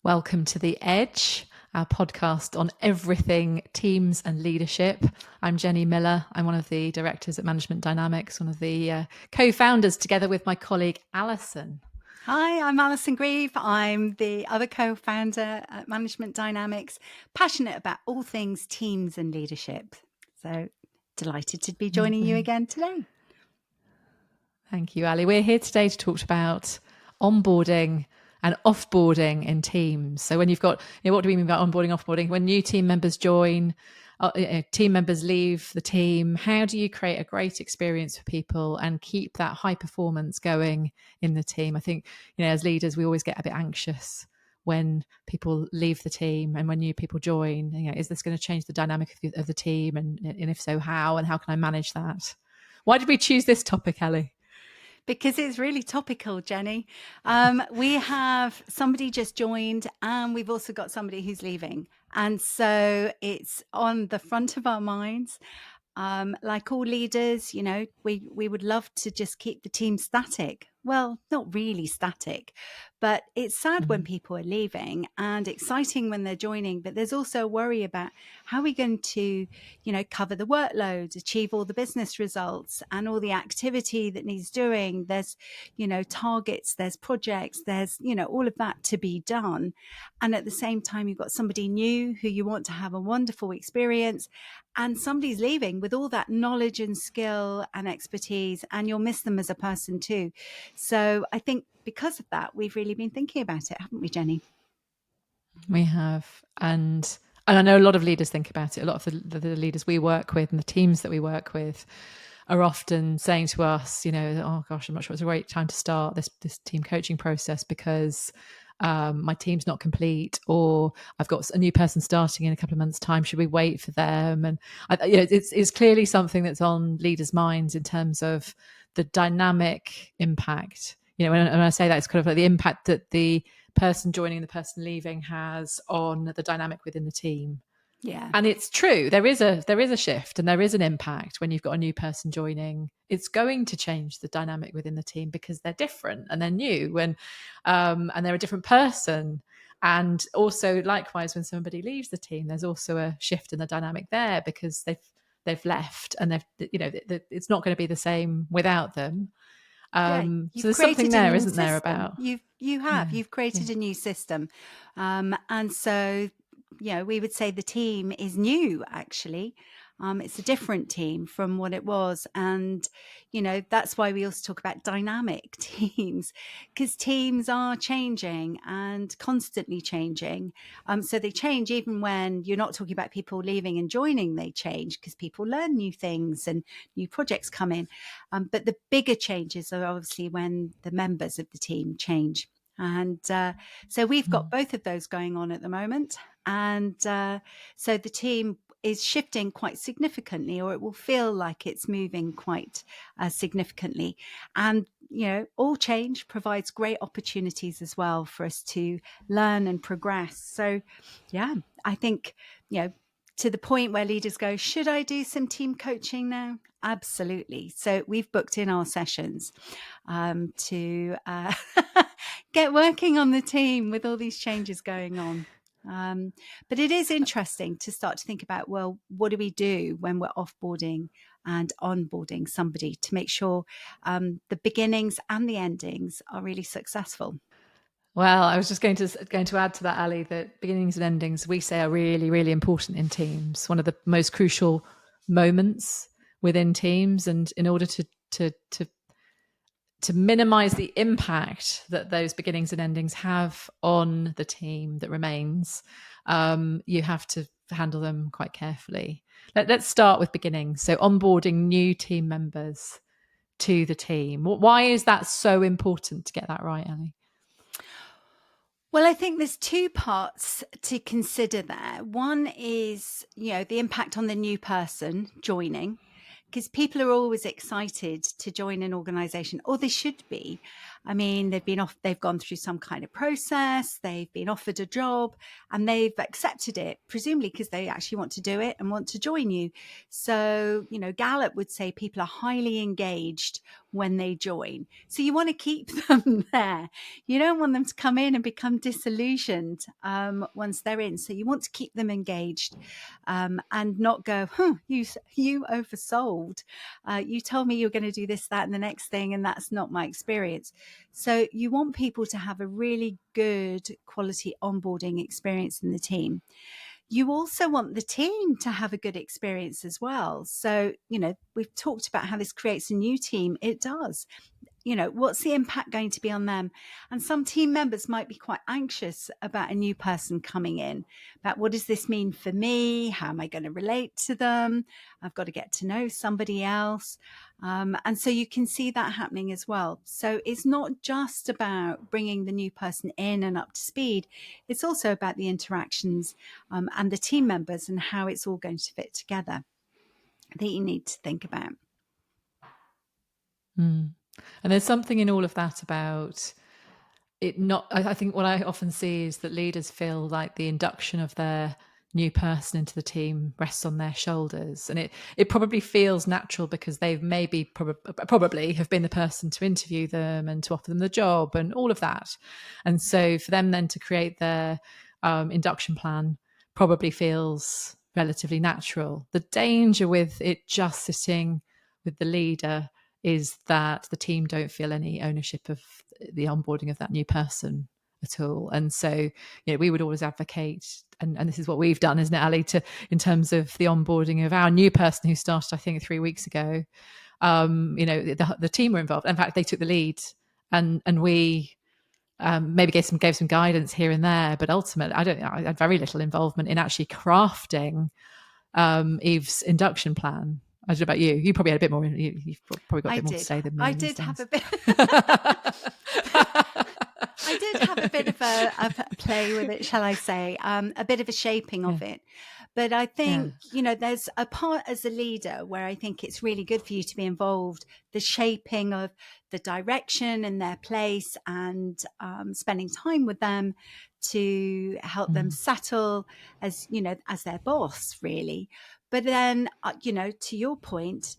Welcome to The Edge, our podcast on everything teams and leadership. I'm Jenni Miller. I'm one of the directors at Management Dynamics, one of the co-founders together with my colleague Alison. Hi, I'm Alison Grieve. I'm the other co-founder at Management Dynamics, passionate about all things teams and leadership. So delighted to be joining you again today. Thank you, Ali. We're here today to talk about onboarding and offboarding in teams. So when you've got, what do we mean by onboarding, offboarding? When new team members join, team members leave the team, how do you create a great experience for people and keep that high performance going in the team? I think, as leaders, we always get a bit anxious when people leave the team and when new people join. Is this going to change the dynamic of the team? And if so, how? And how can I manage that? Why did we choose this topic, Ellie? Because it's really topical, Jenni. We have somebody just joined and we've also got somebody who's leaving. And so it's on the front of our minds. Like all leaders, we would love to just keep the team static. Well, not really static, but it's sad when people are leaving and exciting when they're joining. But there's also a worry about how we're going to, cover the workload, achieve all the business results and all the activity that needs doing. There's, targets, there's projects, there's, all of that to be done. And at the same time, you've got somebody new who you want to have a wonderful experience, and somebody's leaving with all that knowledge and skill and expertise, and you'll miss them as a person too. So I think because of that, we've really been thinking about it, haven't we, Jenni? We have. And I know a lot of leaders think about it. A lot of the leaders we work with and the teams that we work with are often saying to us, oh gosh, I'm not sure it's a great time to start this team coaching process because my team's not complete, or I've got a new person starting in a couple of months' time. Should we wait for them? And it's clearly something that's on leaders' minds in terms of the dynamic impact. When I say that, it's kind of like the impact that the person joining and the person leaving has on the dynamic within the team. Yeah. And it's true. There is a shift and there is an impact when you've got a new person joining. It's going to change the dynamic within the team because they're different and they're new and they're a different person. And also likewise, when somebody leaves the team, there's also a shift in the dynamic there because they've left and it's not going to be the same without them. So there's something there, isn't there, about you've created a new system. And so we would say the team is new, actually. It's a different team from what it was. And, that's why we also talk about dynamic teams, because teams are changing and constantly changing. So they change even when you're not talking about people leaving and joining, they change because people learn new things and new projects come in. But the bigger changes are obviously when the members of the team change. And so we've got both of those going on at the moment. And so the team is shifting quite significantly, or it will feel like it's moving quite significantly. And, all change provides great opportunities as well for us to learn and progress. So, yeah, I think, to the point where leaders go, should I do some team coaching now? Absolutely. So we've booked in our sessions to get working on the team with all these changes going on. But it is interesting to start to think about, well, what do we do when we're offboarding and onboarding somebody to make sure the beginnings and the endings are really successful? Well, I was just going to add to that, Ali, that beginnings and endings we say are really, really important in teams. One of the most crucial moments within teams, and in order to minimize the impact that those beginnings and endings have on the team that remains, you have to handle them quite carefully. Let's start with beginnings. So onboarding new team members to the team. Why is that so important to get that right, Ellie? Well, I think there's two parts to consider there. One is, the impact on the new person joining, because people are always excited to join an organization, or they should be. I mean, they've gone through some kind of process, they've been offered a job and they've accepted it, presumably because they actually want to do it and want to join you. So, Gallup would say people are highly engaged when they join. So you want to keep them there. You don't want them to come in and become disillusioned once they're in. So you want to keep them engaged and not go, you oversold. You told me you were going to do this, that, and the next thing, and that's not my experience. So you want people to have a really good quality onboarding experience in the team. You also want the team to have a good experience as well. So, we've talked about how this creates a new team. It does. What's the impact going to be on them? And some team members might be quite anxious about a new person coming in, about what does this mean for me? How am I going to relate to them? I've got to get to know somebody else. And so you can see that happening as well. So it's not just about bringing the new person in and up to speed. It's also about the interactions and the team members and how it's all going to fit together that you need to think about. And there's something in all of that about it not, I think what I often see is that leaders feel like the induction of their new person into the team rests on their shoulders. And it probably feels natural because they've maybe probably have been the person to interview them and to offer them the job and all of that. And so for them then to create their induction plan probably feels relatively natural. The danger with it just sitting with the leader is that the team don't feel any ownership of the onboarding of that new person at all. And so, we would always advocate, and this is what we've done, isn't it, Ali, in terms of the onboarding of our new person who started, I think, 3 weeks ago. The team were involved. In fact, they took the lead, and we maybe gave some guidance here and there, but ultimately, I had very little involvement in actually crafting Eve's induction plan. I don't know about you. You probably had a bit more. You've probably got a bit more to say than me. I did have a bit. I did have a bit of a play with it, shall I say? A bit of a shaping of it. But I think, there's a part as a leader where I think it's really good for you to be involved, the shaping of the direction and their place and spending time with them to help them settle as their boss, really. But then, to your point,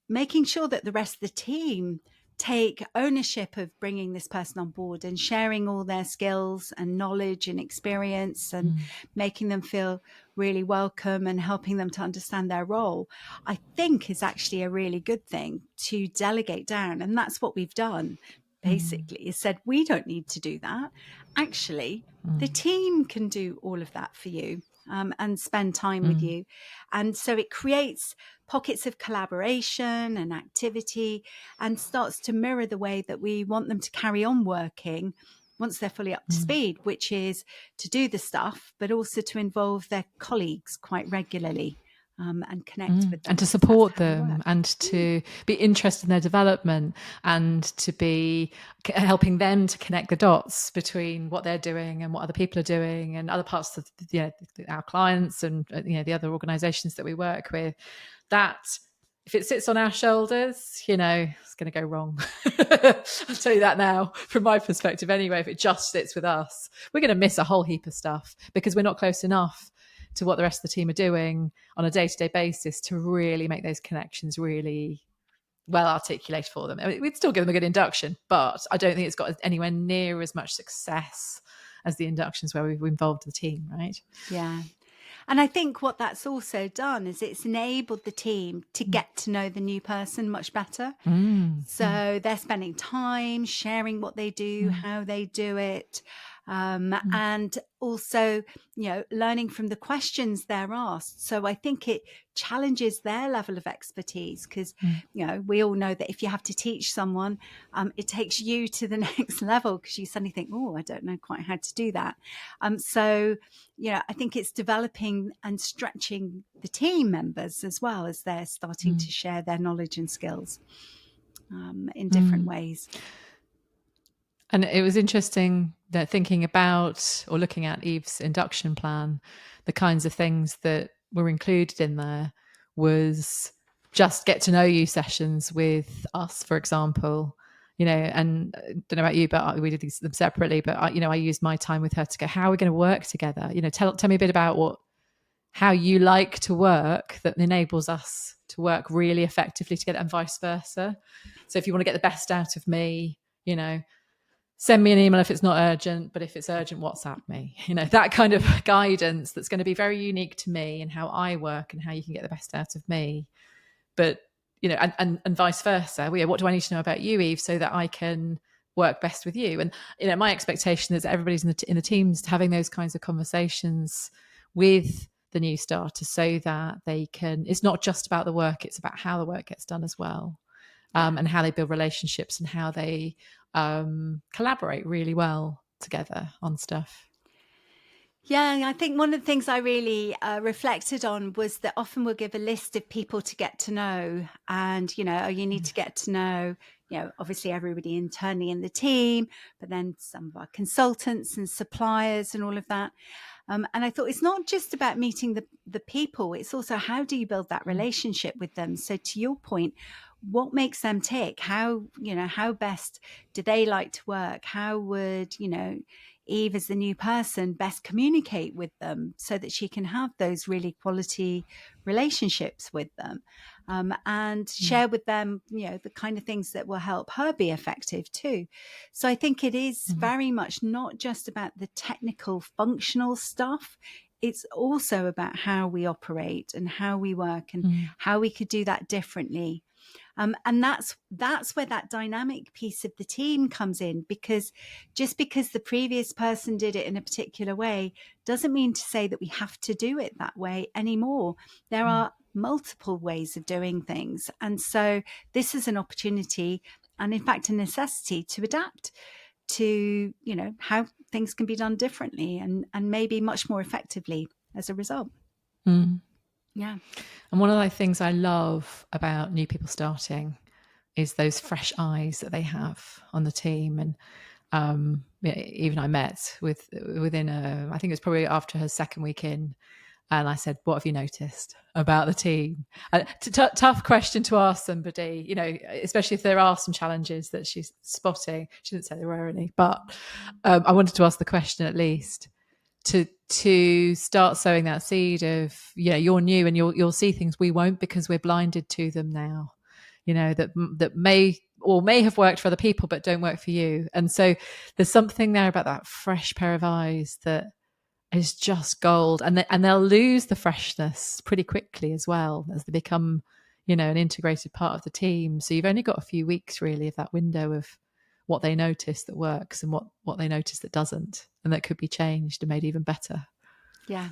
making sure that the rest of the team take ownership of bringing this person on board and sharing all their skills and knowledge and experience and making them feel really welcome and helping them to understand their role, I think is actually a really good thing to delegate down. And that's what we've done, basically, is said, we don't need to do that. Actually, the team can do all of that for you. And spend time with you. And so it creates pockets of collaboration and activity and starts to mirror the way that we want them to carry on working once they're fully up to speed, which is to do the stuff, but also to involve their colleagues quite regularly. And connect with them. And to support them and to be interested in their development and to be helping them to connect the dots between what they're doing and what other people are doing and other parts of our clients and the other organizations that we work with. That if it sits on our shoulders, it's going to go wrong. I'll tell you that now from my perspective anyway. If it just sits with us, we're going to miss a whole heap of stuff because we're not close enough to what the rest of the team are doing on a day-to-day basis to really make those connections really well articulated for them. I mean, we'd still give them a good induction, but I don't think it's got anywhere near as much success as the inductions where we've involved the team, right? Yeah. And I think what that's also done is it's enabled the team to get to know the new person much better. So they're spending time sharing what they do, how they do it, and also, learning from the questions they're asked. So I think it challenges their level of expertise because, we all know that if you have to teach someone, it takes you to the next level because you suddenly think, I don't know quite how to do that. So, I think it's developing and stretching the team members as well as they're starting to share their knowledge and skills in different ways. And it was interesting that thinking about or looking at Eve's induction plan, the kinds of things that were included in there was just get to know you sessions with us, for example, and I don't know about you, but we did them separately, but I used my time with her to go, how are we going to work together? Tell me a bit about how you like to work that enables us to work really effectively together and vice versa. So if you want to get the best out of me, send me an email if it's not urgent, but if it's urgent, WhatsApp me. That kind of guidance that's going to be very unique to me and how I work and how you can get the best out of me. But and vice versa. What do I need to know about you, Eve, so that I can work best with you? And my expectation is that everybody's in the teams having those kinds of conversations with the new starters, so that they can. It's not just about the work; it's about how the work gets done as well, and how they build relationships and how they collaborate really well together on stuff. Yeah, I think one of the things I really reflected on was that often we'll give a list of people to get to know, and you need to get to know, obviously everybody internally in the team, but then some of our consultants and suppliers and all of that. And I thought it's not just about meeting the people; it's also how do you build that relationship with them. So to your point, what makes them tick? How best do they like to work? How would Eve, as the new person, best communicate with them so that she can have those really quality relationships with them, and share with them, the kind of things that will help her be effective too. So I think it is very much not just about the technical, functional stuff. It's also about how we operate and how we work and how we could do that differently. And that's where that dynamic piece of the team comes in, because just because the previous person did it in a particular way doesn't mean to say that we have to do it that way anymore. There are multiple ways of doing things. And so this is an opportunity and in fact a necessity to adapt to, how things can be done differently and maybe much more effectively as a result. Yeah. And one of the things I love about new people starting is those fresh eyes that they have on the team. And even I met within I think it was probably after her second week in, and I said, "What have you noticed about the team?" Tough question to ask somebody, especially if there are some challenges that she's spotting. She didn't say there were any, but I wanted to ask the question at least to start sowing that seed of, you're new and you'll see things we won't because we're blinded to them now, that may have worked for other people but don't work for you. And so there's something there about that fresh pair of eyes that is just gold, and they'll lose the freshness pretty quickly as well as they become, an integrated part of the team. So you've only got a few weeks really of that window of what they notice that works and what they notice that doesn't, and that could be changed and made even better. Yeah,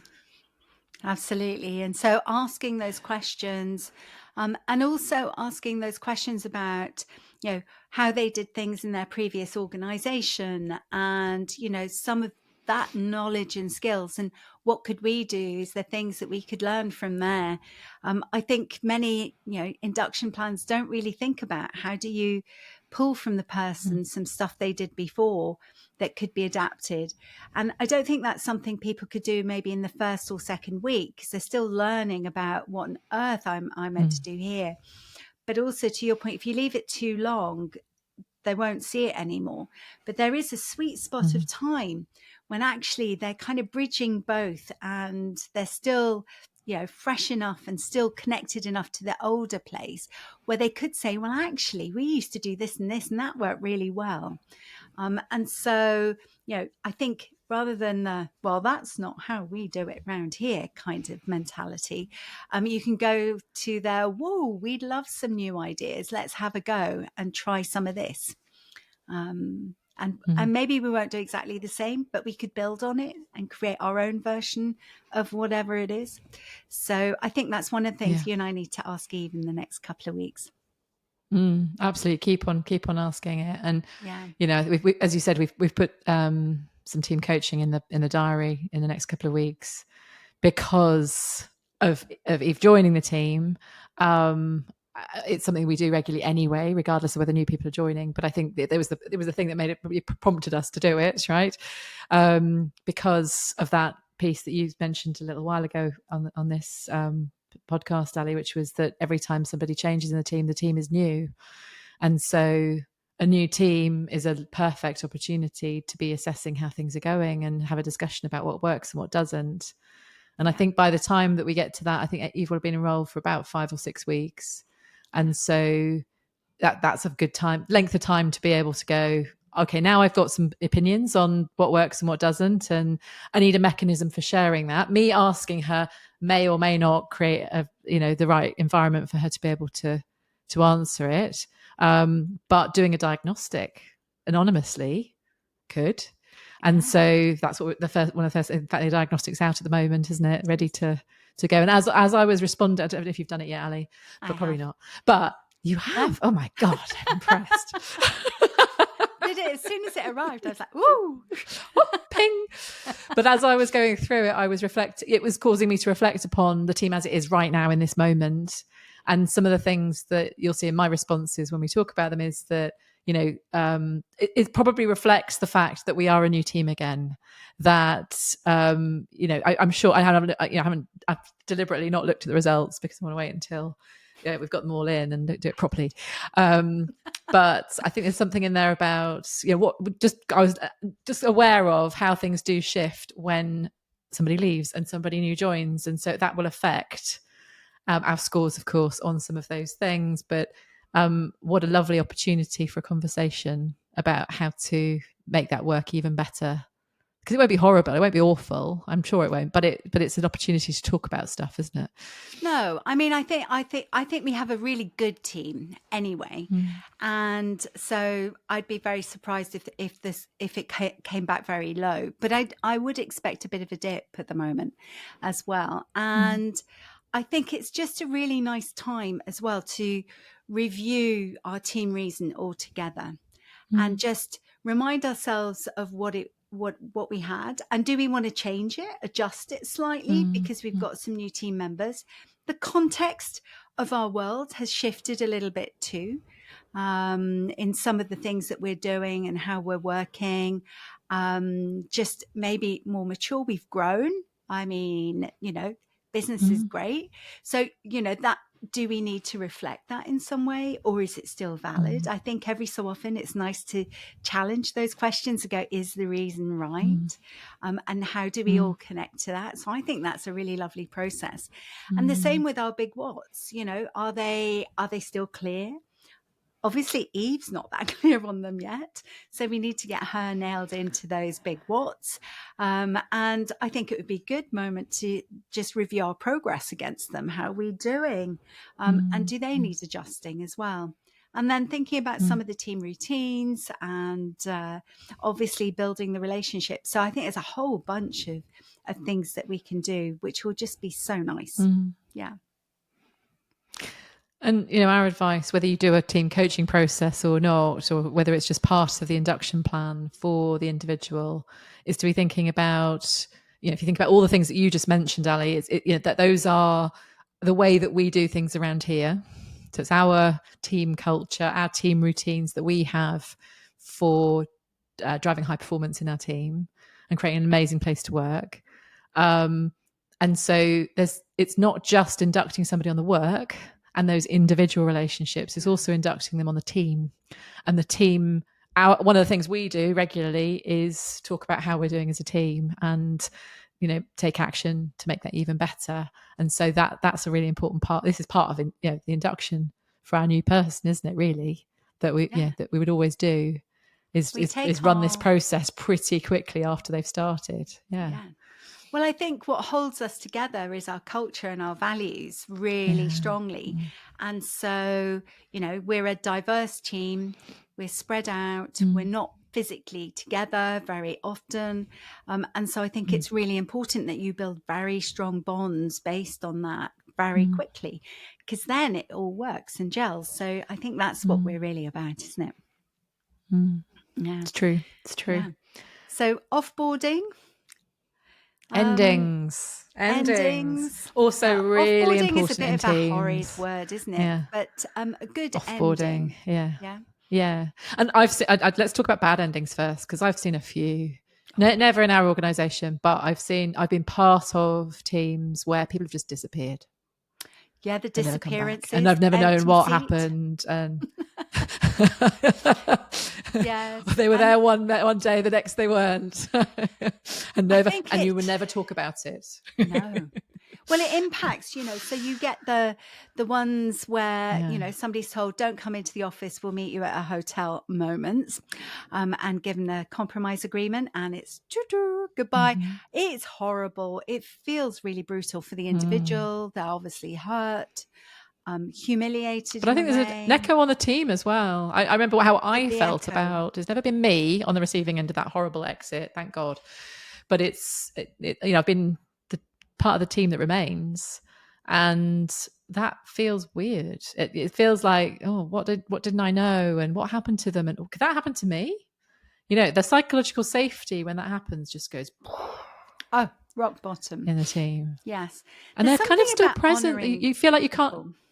absolutely. And so asking those questions, and also asking those questions about, how they did things in their previous organization and, some of that knowledge and skills, and what could we do? Is there things that we could learn from there? I think many, induction plans don't really think about how do you pull from the person some stuff they did before that could be adapted. And I don't think that's something people could do maybe in the first or second week, because they're still learning about what on earth I'm meant to do here. But also, to your point, if you leave it too long, they won't see it anymore. But there is a sweet spot of time when actually they're kind of bridging both, and they're still, fresh enough and still connected enough to their older place where they could say, well, actually, we used to do this and this, and that worked really well. And so, I think rather than well, that's not how we do it around here kind of mentality, you can go to whoa, we'd love some new ideas. Let's have a go and try some of this. And maybe we won't do exactly the same, but we could build on it and create our own version of whatever it is. So I think that's one of the things you and I need to ask Eve in the next couple of weeks. Absolutely, keep on asking it. And we, as you said, we've put some team coaching in the diary in the next couple of weeks because of Eve joining the team. It's something we do regularly anyway, regardless of whether new people are joining. But I think it was the thing that made it prompted us to do it, right? Because of that piece that you mentioned a little while ago on this podcast, Ali, which was that every time somebody changes in the team is new, and so a new team is a perfect opportunity to be assessing how things are going and have a discussion about what works and what doesn't. And I think by the time that we get to that, I think Eve will have been enrolled for about 5 or 6 weeks. And so that's a good length of time to be able to go, okay, now I've got some opinions on what works and what doesn't, and I need a mechanism for sharing that. Me asking her may or may not create the right environment for her to be able to answer it. But doing a diagnostic anonymously could. And so that's what one of the first, in fact, the diagnostic's out at the moment, isn't it? Ready to go. And as I was responding, I don't know if you've done it yet, Ali, but probably not. But you have. Oh my God, I'm impressed. Did it as soon as it arrived? I was like, "Woo, ping!" But as I was going through it, I was reflecting. It was causing me to reflect upon the team as it is right now in this moment, and some of the things that you'll see in my responses when we talk about them is that it probably reflects the fact that we are a new team again. That I'm sure I've deliberately not looked at the results because I want to wait until we've got them all in and do it properly. But I think there's something in there about I was just aware of how things do shift when somebody leaves and somebody new joins, and so that will affect our scores, of course, on some of those things. But what a lovely opportunity for a conversation about how to make that work even better. Because it won't be horrible, it won't be awful. I'm sure it won't, but it's an opportunity to talk about stuff, isn't it? No, I mean, I think we have a really good team anyway, and so I'd be very surprised if it came back very low. But I would expect a bit of a dip at the moment as well, and I think it's just a really nice time as well to review our team reason altogether and just remind ourselves of what we had, and do we want to change it, adjust it slightly because we've got some new team members. The context of our world has shifted a little bit too, in some of the things that we're doing and how we're working, just maybe more mature. We've grown. I mean, business is great. So, that, do we need to reflect that in some way, or is it still valid? I think every so often it's nice to challenge those questions and go, is the reason right? And how do we all connect to that? So I think that's a really lovely process. And the same with our big what's, are they still clear? Obviously, Eve's not that clear on them yet, so we need to get her nailed into those big what's. And I think it would be a good moment to just review our progress against them. How are we doing? And do they need adjusting as well? And then thinking about some of the team routines and obviously building the relationship. So I think there's a whole bunch of things that we can do, which will just be so nice. Yeah. And, our advice, whether you do a team coaching process or not, or whether it's just part of the induction plan for the individual, is to be thinking about, if you think about all the things that you just mentioned, Ali, that those are the way that we do things around here. So it's our team culture, our team routines that we have for driving high performance in our team and creating an amazing place to work. And so it's not just inducting somebody on the work and those individual relationships, is also inducting them on the team. And the team, one of the things we do regularly is talk about how we're doing as a team and, take action to make that even better. And so that's a really important part. This is part of the induction for our new person, isn't it, really? That we would always do is run this process pretty quickly after they've started. Yeah. Well, I think what holds us together is our culture and our values really strongly. And so, we're a diverse team. We're spread out. We're not physically together very often. And so I think it's really important that you build very strong bonds based on that very quickly, because then it all works and gels. So I think that's what we're really about, isn't it? Yeah. It's true. Yeah. So offboarding. Endings. Also really offboarding important is a bit in of teams. A horrid word, isn't it? Yeah. But a good offboarding. Ending. Yeah. And I've seen, let's talk about bad endings first, because I've seen a few. Never in our organisation, but I've been part of teams where people have just disappeared. Yeah, the disappearances, and I've never known what seat. happened. And yes, they were there one day, the next they weren't, and you would never talk about it. No. Well, it impacts, so you get the ones where, somebody's told, don't come into the office, we'll meet you at a hotel moments, and given a compromise agreement, and it's goodbye. Mm-hmm. It's horrible. It feels really brutal for the individual. They're obviously hurt, humiliated. But I think there's an echo on the team as well. I remember how I felt about, it's never been me on the receiving end of that horrible exit, thank God. But I've been the part of the team that remains, and that feels weird. It feels like, oh, what didn't I know, and what happened to them, and could that happen to me? The psychological safety when that happens just goes rock bottom in the team. Yes, and they're kind of still present. You feel like you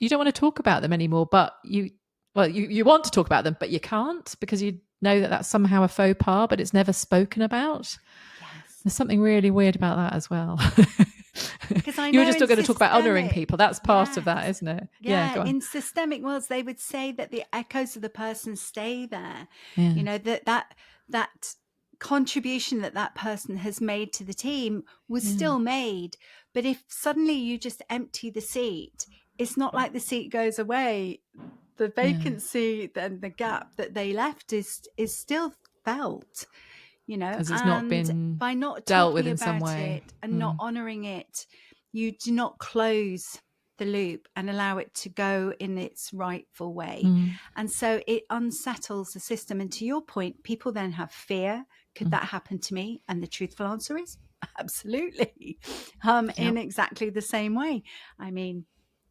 don't want to talk about them anymore, but you want to talk about them, but you can't, because you know that that's somehow a faux pas, but it's never spoken about. Yes. There's something really weird about that as well. Because you were just going to talk about honouring people. That's part of that, isn't it? Yeah, in systemic worlds, they would say that the echoes of the person stay there. That contribution that person has made to the team was still made. But if suddenly you just empty the seat, it's not like the seat goes away. The vacancy and the gap that they left is still felt, because it's not been by not dealt with in about some way it and not honouring it, you do not close the loop and allow it to go in its rightful way. And so it unsettles the system. And to your point, people then have fear. Could that happen to me? And the truthful answer is absolutely, in exactly the same way. I mean,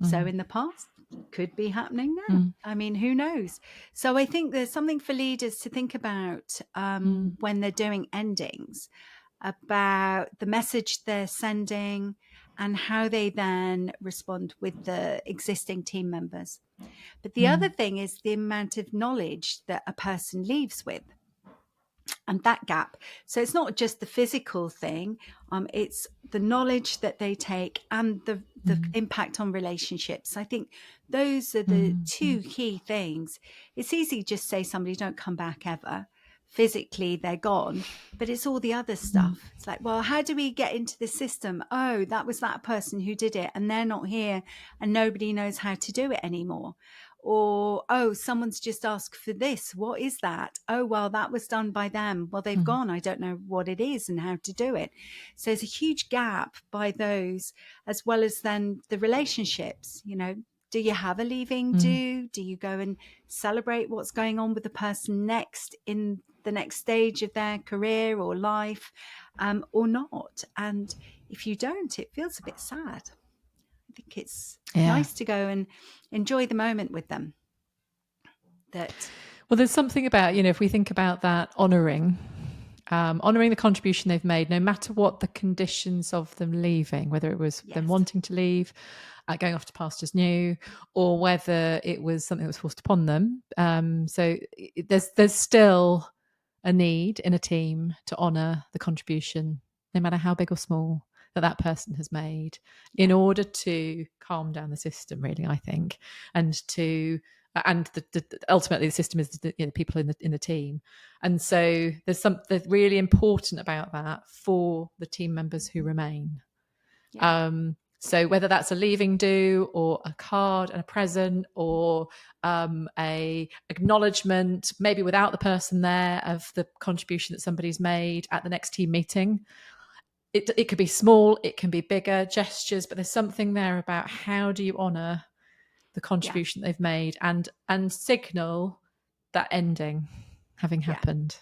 so in the past, could be happening now. I mean, who knows? So I think there's something for leaders to think about when they're doing endings, about the message they're sending and how they then respond with the existing team members. But the other thing is the amount of knowledge that a person leaves with, and that gap. So it's not just the physical thing, it's the knowledge that they take and the impact on relationships. I think those are the two key things. It's easy to just say somebody don't come back ever. Physically they're gone, but it's all the other stuff. It's like, well, how do we get into the system? Oh, that was that person who did it and they're not here and nobody knows how to do it anymore. Or, oh, someone's just asked for this. What is that? Oh, well, that was done by them. Well, they've gone. I don't know what it is and how to do it. So there's a huge gap by those, as well as then the relationships. Do you have a leaving do? Do you go and celebrate what's going on with the person next in the next stage of their career or life, or not? And if you don't, it feels a bit sad. I think it's nice to go and enjoy the moment with them. Well, there's something about, if we think about that honouring the contribution they've made, no matter what the conditions of them leaving, whether it was them wanting to leave, going off to pastures new, or whether it was something that was forced upon them. So there's still a need in a team to honour the contribution, no matter how big or small, that person has made, in order to calm down the system, really, I think, and ultimately the system is the people in the team. And so there's something really important about that for the team members who remain. So whether that's a leaving do, or a card and a present, or a acknowledgement, maybe without the person there, of the contribution that somebody's made at the next team meeting. It could be small, it can be bigger gestures, but there's something there about how do you honour the contribution they've made and signal that ending having happened.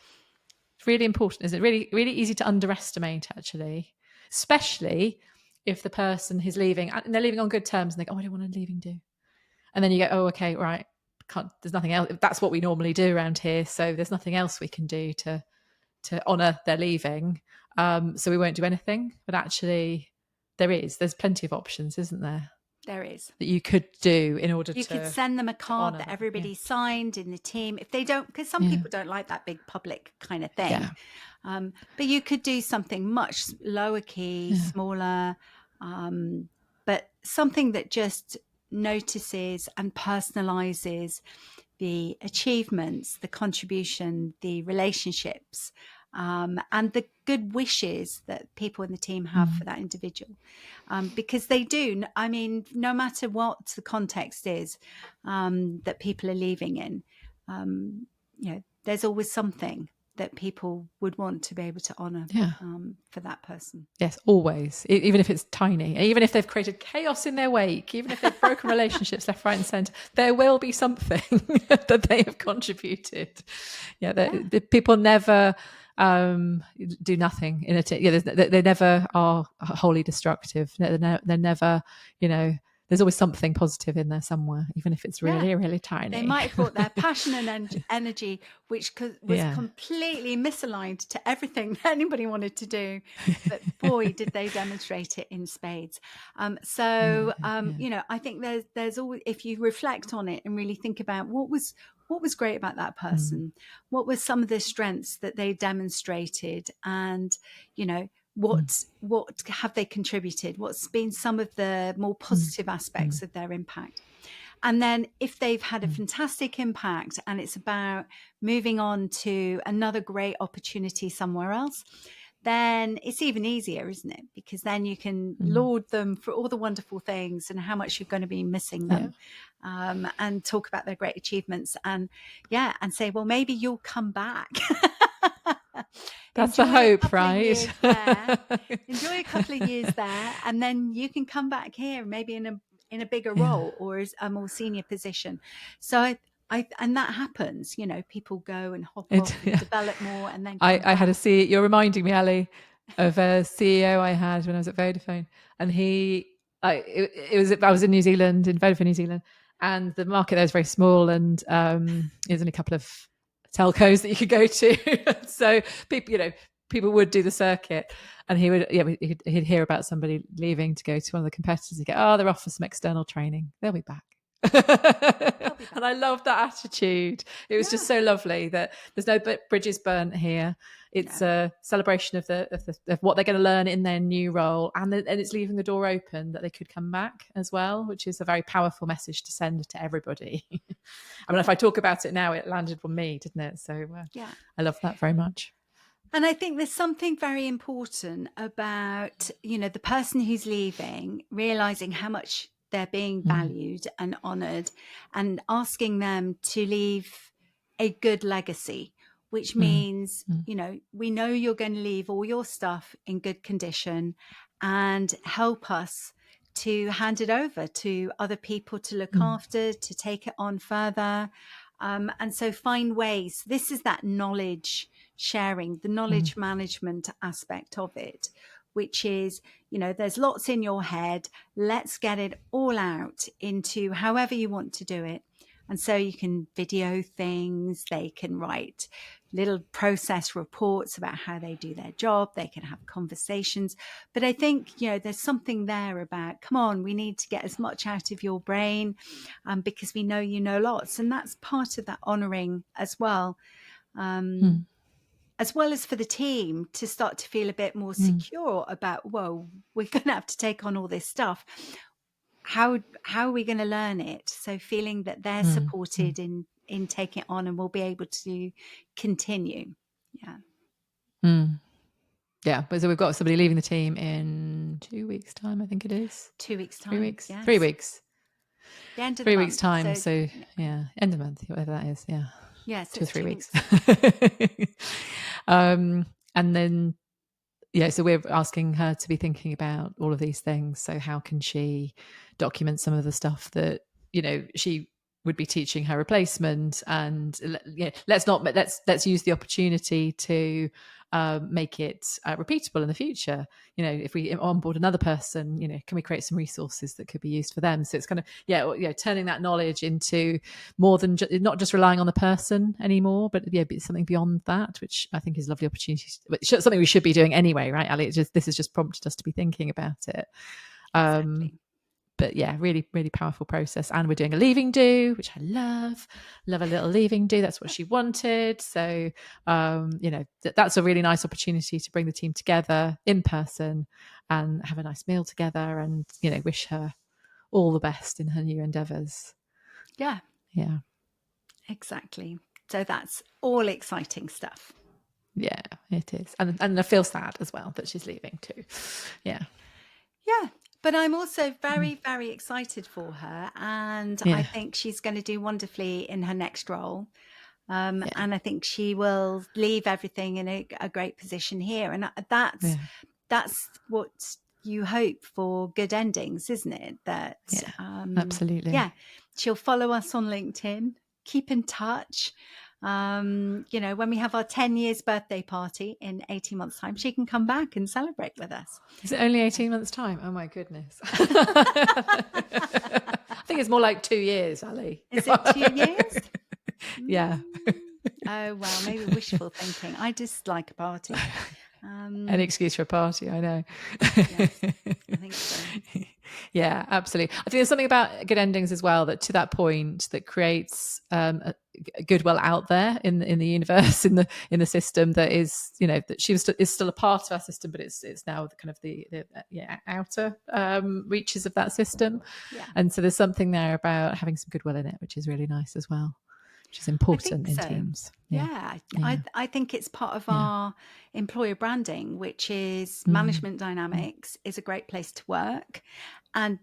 It's really important, isn't it? Really, really easy to underestimate, actually, especially if the person is leaving and they're leaving on good terms and they go, oh, I don't want a leaving do. And then you go, oh, okay, right. There's nothing else. That's what we normally do around here. So there's nothing else we can do to honour their leaving. So we won't do anything. But actually, there's plenty of options, isn't there? There is. That you could do in order you could send them a card that everybody signed in the team. If they don't, because some people don't like that big public kind of thing. But you could do something much lower key, smaller, but something that just notices and personalizes the achievements, the contribution, the relationships and the good wishes that people in the team have for that individual. Because they do, I mean, no matter what the context is that people are leaving in, there's always something that people would want to be able to honour for that person. Yes, always. Even if it's tiny, even if they've created chaos in their wake, even if they've broken relationships left, right, and centre, there will be something that they have contributed. The people never do nothing in a team. They never are wholly destructive. They're never, there's always something positive in there somewhere, even if it's really, really tiny. They might have brought their passion and energy, which was completely misaligned to everything that anybody wanted to do. But boy, did they demonstrate it in spades. I think there's always, if you reflect on it and really think about what was great about that person, what were some of the strengths that they demonstrated, and, what have they contributed? What's been some of the more positive aspects of their impact? And then if they've had a fantastic impact and it's about moving on to another great opportunity somewhere else, then it's even easier, isn't it? Because then you can laud them for all the wonderful things and how much you're going to be missing them, and talk about their great achievements, and say, well, maybe you'll come back. That's the hope, right? Enjoy a couple of years there, and then you can come back here, maybe in a bigger role or as a more senior position. So and that happens, people go and hop off and develop more, and then I had a CEO. You're reminding me, Ali, of a CEO I had when I was at Vodafone, and I was in New Zealand, in Vodafone New Zealand, and the market there is very small, and there's only a couple of telcos that you could go to. So people would do the circuit, and he'd hear about somebody leaving to go to one of the competitors. He'd go, oh, they're off for some external training, they'll be back. And I love that attitude. It was just so lovely that there's no bridges burnt here. It's a celebration of of what they're going to learn in their new role, and it's leaving the door open that they could come back as well, which is a very powerful message to send to everybody. I mean, if I talk about it now, it landed on me, didn't it? So I love that very much. And I think there's something very important about, the person who's leaving, realizing how much they're being valued and honored, and asking them to leave a good legacy, which means, we know you're going to leave all your stuff in good condition and help us to hand it over to other people to look after, to take it on further. And so find ways. This is that knowledge sharing, the knowledge management aspect of it, which is, there's lots in your head. Let's get it all out into however you want to do it. And so you can video things, they can write little process reports about how they do their job, they can have conversations. But I think, there's something there about, come on, we need to get as much out of your brain, because we know you know lots. And that's part of that honouring as well. As well as for the team to start to feel a bit more secure about, whoa, we're going to have to take on all this stuff. How are we going to learn it? So feeling that they're supported in taking it on, and will be able to continue. Yeah, but so we've got somebody leaving the team in 2 weeks' time, I think it is. 2 weeks' time. 3 weeks. Yes. 3 weeks. The end of 3 the weeks' month. time. So end of the month, whatever that is. Yeah. Yeah, so 2 or 3 weeks. And then, so we're asking her to be thinking about all of these things. So how can she document some of the stuff that, she would be teaching her replacement, and let's use the opportunity to make it repeatable in the future. If we onboard another person, can we create some resources that could be used for them? So it's kind of turning that knowledge into more than not just relying on the person anymore, but something beyond that, which I think is a lovely opportunity. Something we should be doing anyway, right, Ali? This has just prompted us to be thinking about it. Exactly. But really, really powerful process. And we're doing a leaving do, which I love a little leaving do. That's what she wanted. So, that's a really nice opportunity to bring the team together in person and have a nice meal together, and, wish her all the best in her new endeavors. Yeah. Yeah. Exactly. So that's all exciting stuff. Yeah. it is. And I feel sad as well that she's leaving too. Yeah. But I'm also very, very excited for her, and I think she's going to do wonderfully in her next role. And I think she will leave everything in a great position here, and that's what you hope for good endings, isn't it? That absolutely. She'll follow us on LinkedIn, keep in touch. When we have our 10 years birthday party in 18 months time, she can come back and celebrate with us. Is it only 18 months time? Oh my goodness. I think it's more like 2 years, Ali. Is it 2 years? Yeah. Oh, well, maybe wishful thinking. I just like a party. An excuse for a party, I know. Yes, I think so. Yeah, absolutely. I think there's something about good endings as well, that to that point that creates a goodwill out there in the universe, in the system, that is, that she is still a part of our system, but it's now the kind of the outer reaches of that system. And so there's something there about having some goodwill in it, which is really nice as well, which is important in teams. I think it's part of our employer branding, which is management dynamics is a great place to work, and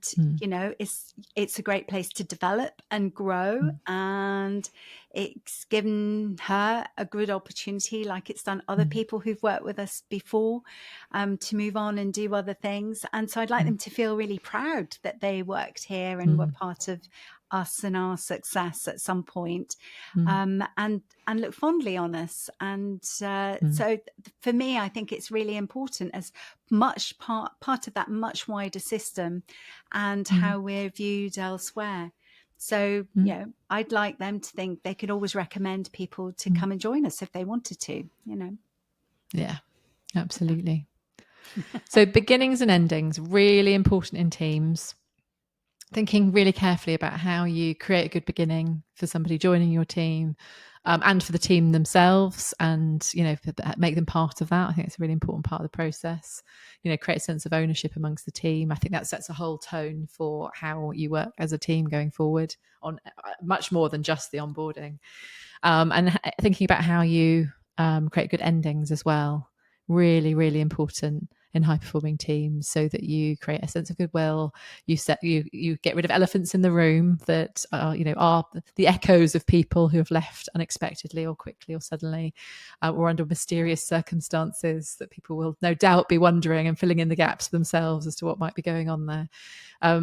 it's a great place to develop and grow, and it's given her a good opportunity, like it's done other people who've worked with us before, to move on and do other things. And so I'd like them to feel really proud that they worked here and were part of us and our success at some point, and look fondly on us. And so for me, I think it's really important as much part of that much wider system and how we're viewed elsewhere. So, I'd like them to think they could always recommend people to come and join us if they wanted to, Yeah, absolutely. So beginnings and endings, really important in teams. Thinking really carefully about how you create a good beginning for somebody joining your team, and for the team themselves, and make them part of that. I think it's a really important part of the process. Create a sense of ownership amongst the team. I think that sets a whole tone for how you work as a team going forward, on much more than just the onboarding. And thinking about how you create good endings as well. Really, really important in high performing teams, so that you create a sense of goodwill. You get rid of elephants in the room that are the echoes of people who have left unexpectedly or quickly or suddenly, or under mysterious circumstances that people will no doubt be wondering and filling in the gaps for themselves as to what might be going on there.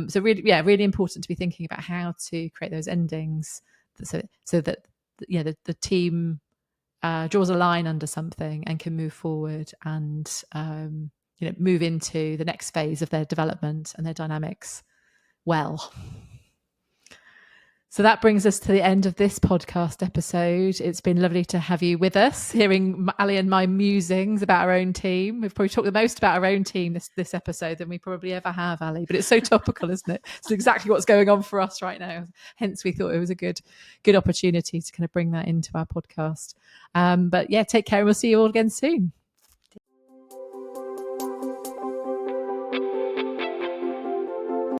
So really important to be thinking about how to create those endings, so that the team draws a line under something and can move forward and move into the next phase of their development and their dynamics well. So that brings us to the end of this podcast episode. It's been lovely to have you with us, hearing Ali and my musings about our own team. We've probably talked the most about our own team this episode than we probably ever have, Ali, but it's so topical, isn't it? It's exactly what's going on for us right now. Hence, we thought it was a good opportunity to kind of bring that into our podcast. But take care, and we'll see you all again soon.